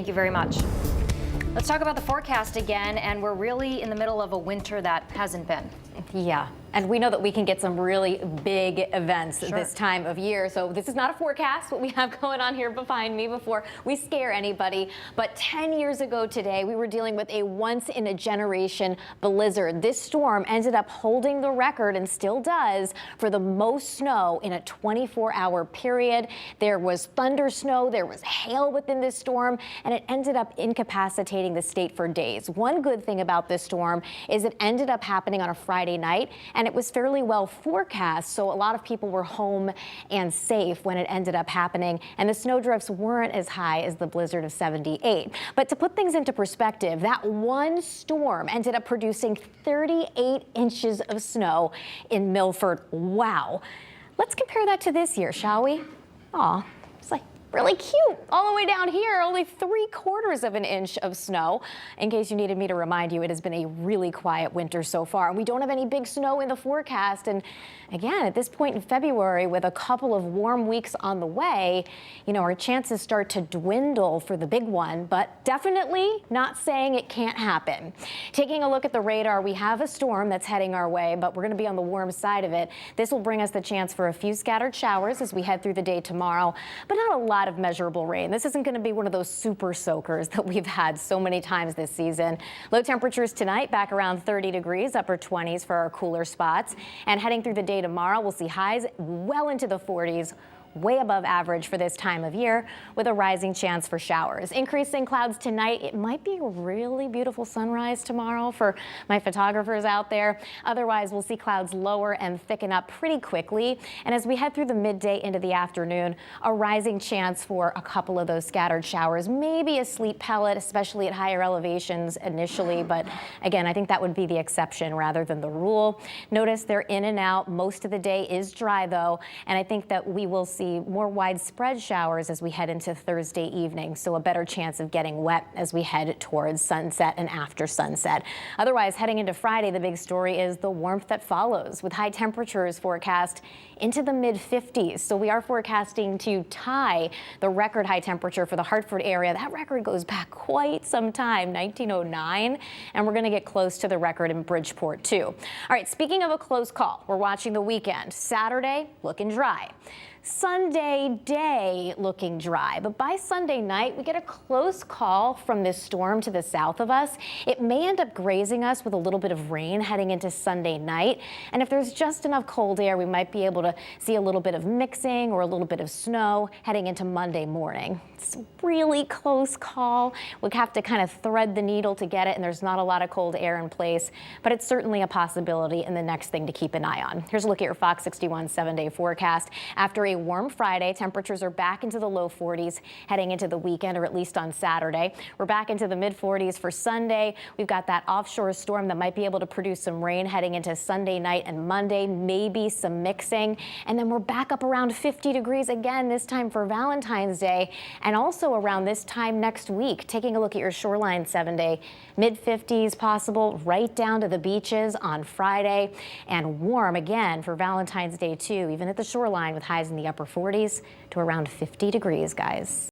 Thank you very much. Let's talk about the forecast again, and we're really in the middle of a winter that hasn't been. Yeah, and we know that we can get some really big events this time of year. So this is not a forecast, what we have going on here behind me before we scare anybody. But 10 years ago today, we were dealing with a once-in-a-generation blizzard. This storm ended up holding the record, and still does, for the most snow in a 24-hour period. There was thunder snow, there was hail within this storm, and it ended up incapacitating the state for days. One good thing about this storm is it ended up happening on a Friday night, and it was fairly well forecast, so a lot of people were home and safe when it ended up happening, and the snowdrifts weren't as high as the blizzard of 78. But to put things into perspective, that one storm ended up producing 38 inches of snow in Milford. Wow. Let's compare that to this year, shall we? Aw, it's like really cute. All the way down here, only 3/4 of an inch of snow. In case you needed me to remind you, it has been a really quiet winter so far, and we don't have any big snow in the forecast. And again, at this point in February, with a couple of warm weeks on the way, you know, our chances start to dwindle for the big one, but definitely not saying it can't happen. Taking a look at the radar, we have a storm that's heading our way, but we're going to be on the warm side of it. This will bring us the chance for a few scattered showers as we head through the day tomorrow, but not a lot of measurable rain. This isn't going to be one of those super soakers that we've had so many times this season. Low temperatures tonight back around 30 degrees, upper 20s for our cooler spots. And heading through the day tomorrow, we'll see highs well into the 40s. Way above average for this time of year, with a rising chance for showers. Increasing clouds tonight. It might be a really beautiful sunrise tomorrow for my photographers out there. Otherwise, we'll see clouds lower and thicken up pretty quickly. And as we head through the midday into the afternoon, a rising chance for a couple of those scattered showers. Maybe a sleet pellet, especially at higher elevations initially. But again, I think that would be the exception rather than the rule. Notice they're in and out. Most of the day is dry, though. And I think that we will see more widespread showers as we head into Thursday evening, so a better chance of getting wet as we head towards sunset and after sunset. Otherwise, heading into Friday, the big story is the warmth that follows, with high temperatures forecast into the mid-50s. So we are forecasting to tie the record high temperature for the Hartford area. That record goes back quite some time, 1909, and we're going to get close to the record in Bridgeport too. All right, speaking of a close call, we're watching the weekend. Saturday looking dry. Sunday day looking dry, but by Sunday night we get a close call from this storm to the south of us. It may end up grazing us with a little bit of rain heading into Sunday night, and if there's just enough cold air, we might be able to see a little bit of mixing or a little bit of snow heading into Monday morning. It's a really close call. We'd have to kind of thread the needle to get it, and there's not a lot of cold air in place, but it's certainly a possibility and the next thing to keep an eye on. Here's a look at your Fox 61 7-day forecast. After a warm Friday, temperatures are back into the low 40s heading into the weekend, or at least on Saturday. We're back into the mid 40s for Sunday. We've got that offshore storm that might be able to produce some rain heading into Sunday night and Monday, maybe some mixing. And then we're back up around 50 degrees again, this time for Valentine's Day, and also around this time next week. Taking a look at your shoreline 7-day, mid 50s possible right down to the beaches on Friday, and warm again for Valentine's Day too, even at the shoreline with highs in the upper 40s to around 50 degrees, guys.